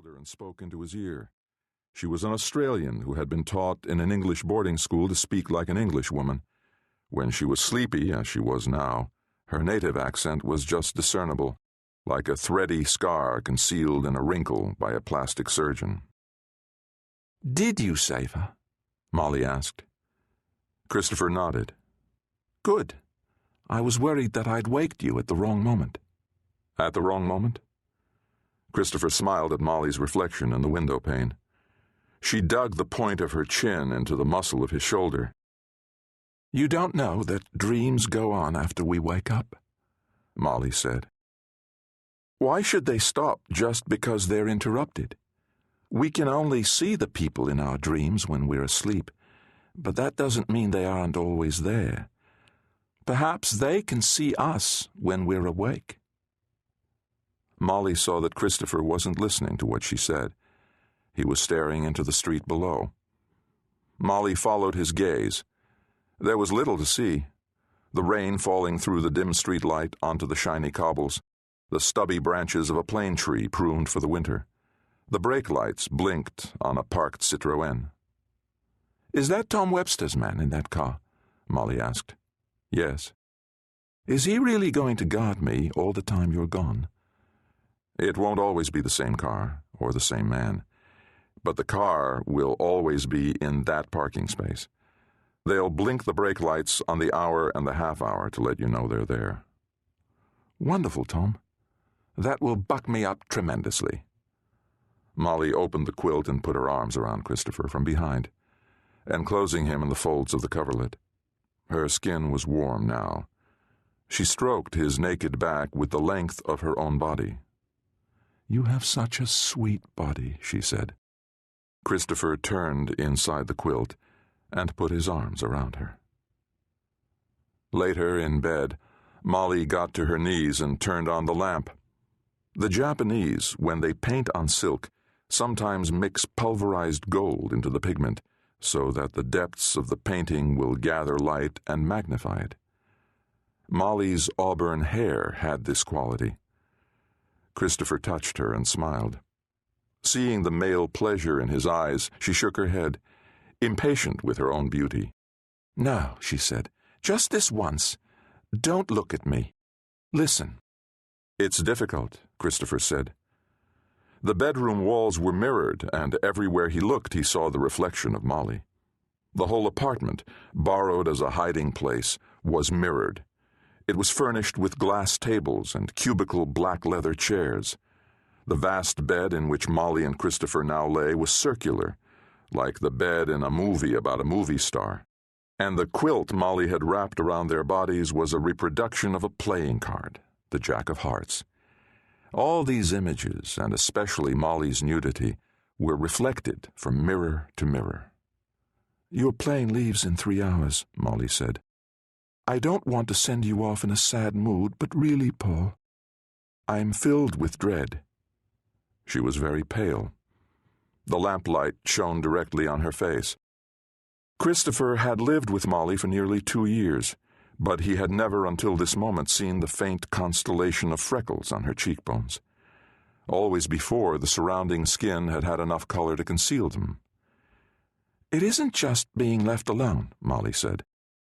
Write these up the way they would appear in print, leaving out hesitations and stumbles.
shoulder and spoke into his ear. She was an Australian who had been taught in an English boarding school to speak like an Englishwoman. When she was sleepy, as she was now, her native accent was just discernible, like a thready scar concealed in a wrinkle by a plastic surgeon. "Did you save her?" Molly asked. Christopher nodded. "Good. I was worried that I'd waked you at the wrong moment." At the wrong moment? Christopher smiled at Molly's reflection in the window pane. She dug the point of her chin into the muscle of his shoulder. "You don't know that dreams go on after we wake up," Molly said. "Why should they stop just because they're interrupted? We can only see the people in our dreams when we're asleep, but that doesn't mean they aren't always there. Perhaps they can see us when we're awake." Molly saw that Christopher wasn't listening to what she said. He was staring into the street below. Molly followed his gaze. There was little to see. The rain falling through the dim street light onto the shiny cobbles, the stubby branches of a plane tree pruned for the winter. The brake lights blinked on a parked Citroën. "Is that Tom Webster's man in that car?" Molly asked. "Yes." "Is he really going to guard me all the time you're gone?" "It won't always be the same car, or the same man. But the car will always be in that parking space. They'll blink the brake lights on the hour and the half hour to let you know they're there." "Wonderful, Tom. That will buck me up tremendously." Molly opened the quilt and put her arms around Christopher from behind, enclosing him in the folds of the coverlet. Her skin was warm now. She stroked his naked back with the length of her own body. "You have such a sweet body," she said. Christopher turned inside the quilt and put his arms around her. Later, in bed, Molly got to her knees and turned on the lamp. The Japanese, when they paint on silk, sometimes mix pulverized gold into the pigment so that the depths of the painting will gather light and magnify it. Molly's auburn hair had this quality. Christopher touched her and smiled. Seeing the male pleasure in his eyes, she shook her head, impatient with her own beauty. "No," she said, "just this once. Don't look at me. Listen." "It's difficult," Christopher said. The bedroom walls were mirrored, and everywhere he looked he saw the reflection of Molly. The whole apartment, borrowed as a hiding place, was mirrored. It was furnished with glass tables and cubical black leather chairs. The vast bed in which Molly and Christopher now lay was circular, like the bed in a movie about a movie star. And the quilt Molly had wrapped around their bodies was a reproduction of a playing card, the Jack of Hearts. All these images, and especially Molly's nudity, were reflected from mirror to mirror. "Your plane leaves in 3 hours," Molly said. "I don't want to send you off in a sad mood, but really, Paul, I'm filled with dread." She was very pale. The lamplight shone directly on her face. Christopher had lived with Molly for nearly 2 years, but he had never until this moment seen the faint constellation of freckles on her cheekbones. Always before, the surrounding skin had had enough color to conceal them. "It isn't just being left alone," Molly said.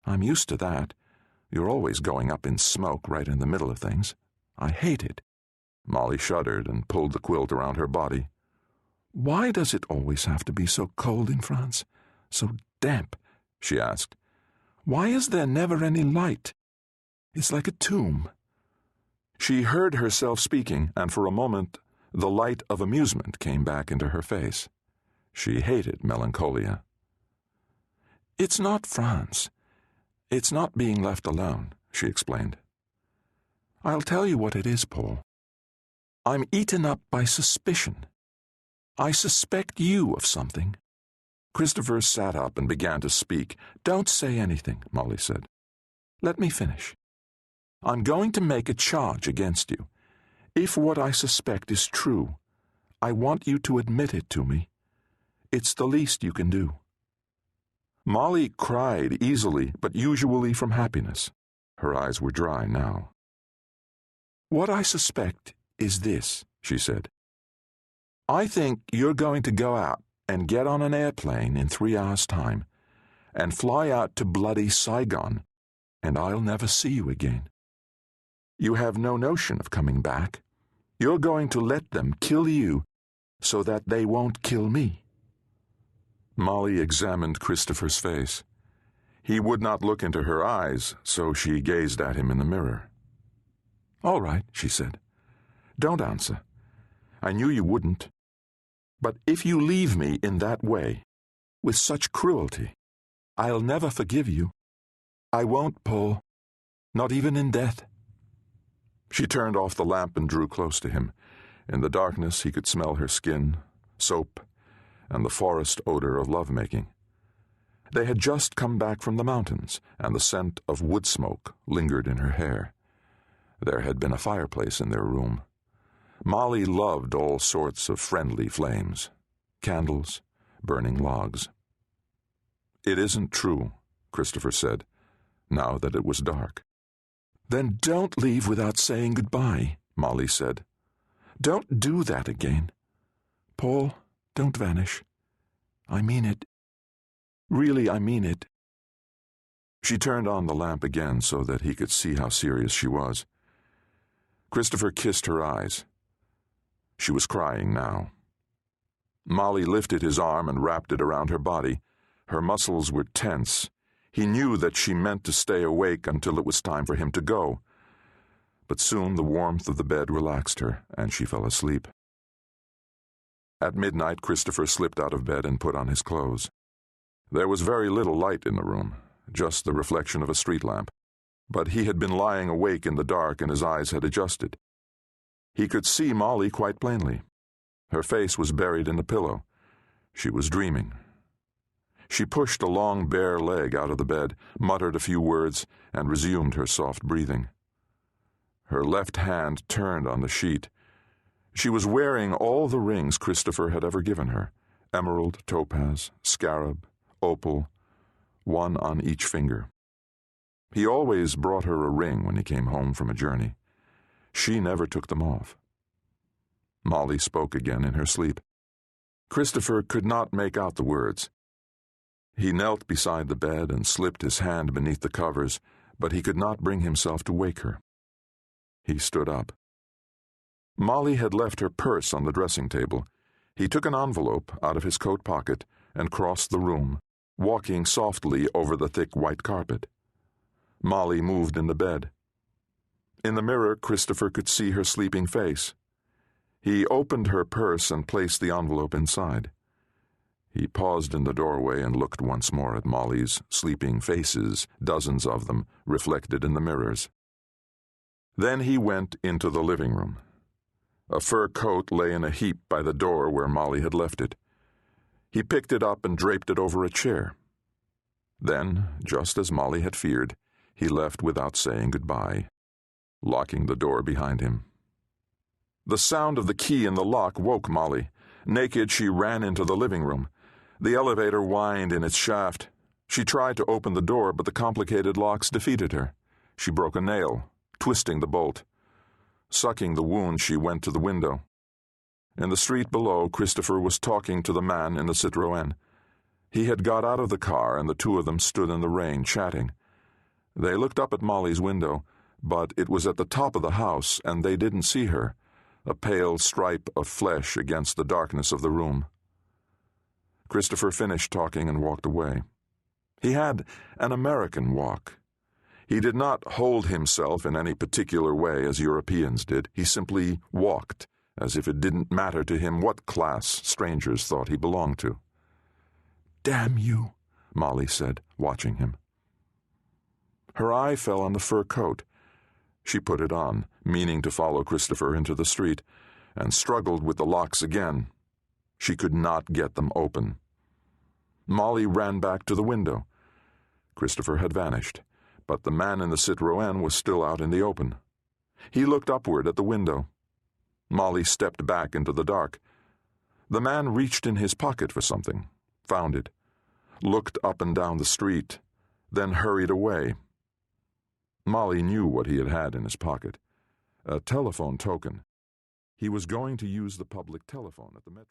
"I'm used to that. You're always going up in smoke right in the middle of things. I hate it." Molly shuddered and pulled the quilt around her body. "Why does it always have to be so cold in France? So damp?" she asked. "Why is there never any light? It's like a tomb." She heard herself speaking, and for a moment the light of amusement came back into her face. She hated melancholia. "It's not France. It's not being left alone," she explained. "I'll tell you what it is, Paul. I'm eaten up by suspicion. I suspect you of something." Christopher sat up and began to speak. "Don't say anything," Molly said. "Let me finish. I'm going to make a charge against you. If what I suspect is true, I want you to admit it to me. It's the least you can do." Molly cried easily, but usually from happiness. Her eyes were dry now. "What I suspect is this," she said. I think you're going to go out and get on an airplane in 3 hours' time and fly out to bloody Saigon, and I'll never see you again. You have no notion of coming back. You're going to let them kill you so that they won't kill me." Molly examined Christopher's face. He would not look into her eyes, so she gazed at him in the mirror. "All right," she said. "Don't answer. I knew you wouldn't. But if you leave me in that way, with such cruelty, I'll never forgive you. I won't, Paul. Not even in death." She turned off the lamp and drew close to him. In the darkness he could smell her skin, soap, and the forest odor of lovemaking. They had just come back from the mountains, and the scent of wood smoke lingered in her hair. There had been a fireplace in their room. Molly loved all sorts of friendly flames, candles, burning logs. "It isn't true," Christopher said, now that it was dark. "Then don't leave without saying goodbye," Molly said. "Don't do that again. Paul, don't vanish. I mean it. Really, I mean it." She turned on the lamp again so that he could see how serious she was. Christopher kissed her eyes. She was crying now. Molly lifted his arm and wrapped it around her body. Her muscles were tense. He knew that she meant to stay awake until it was time for him to go. But soon the warmth of the bed relaxed her, and she fell asleep. At midnight, Christopher slipped out of bed and put on his clothes. There was very little light in the room, just the reflection of a street lamp. But he had been lying awake in the dark and his eyes had adjusted. He could see Molly quite plainly. Her face was buried in the pillow. She was dreaming. She pushed a long bare leg out of the bed, muttered a few words, and resumed her soft breathing. Her left hand turned on the sheet. She was wearing all the rings Christopher had ever given her: emerald, topaz, scarab, opal, one on each finger. He always brought her a ring when he came home from a journey. She never took them off. Molly spoke again in her sleep. Christopher could not make out the words. He knelt beside the bed and slipped his hand beneath the covers, but he could not bring himself to wake her. He stood up. Molly had left her purse on the dressing table. He took an envelope out of his coat pocket and crossed the room, walking softly over the thick white carpet. Molly moved in the bed. In the mirror, Christopher could see her sleeping face. He opened her purse and placed the envelope inside. He paused in the doorway and looked once more at Molly's sleeping faces, dozens of them, reflected in the mirrors. Then he went into the living room. A fur coat lay in a heap by the door where Molly had left it. He picked it up and draped it over a chair. Then, just as Molly had feared, he left without saying goodbye, locking the door behind him. The sound of the key in the lock woke Molly. Naked, she ran into the living room. The elevator whined in its shaft. She tried to open the door, but the complicated locks defeated her. She broke a nail, twisting the bolt. Sucking the wound, she went to the window. In the street below, Christopher was talking to the man in the Citroën. He had got out of the car, and the two of them stood in the rain, chatting. They looked up at Molly's window, but it was at the top of the house, and they didn't see her, a pale stripe of flesh against the darkness of the room. Christopher finished talking and walked away. He had an American walk. He did not hold himself in any particular way as Europeans did. He simply walked, as if it didn't matter to him what class strangers thought he belonged to. "Damn you," Molly said, watching him. Her eye fell on the fur coat. She put it on, meaning to follow Christopher into the street, and struggled with the locks again. She could not get them open. Molly ran back to the window. Christopher had vanished, but the man in the Citroën was still out in the open. He looked upward at the window. Molly stepped back into the dark. The man reached in his pocket for something, found it, looked up and down the street, then hurried away. Molly knew what he had in his pocket, a telephone token. He was going to use the public telephone at the metro.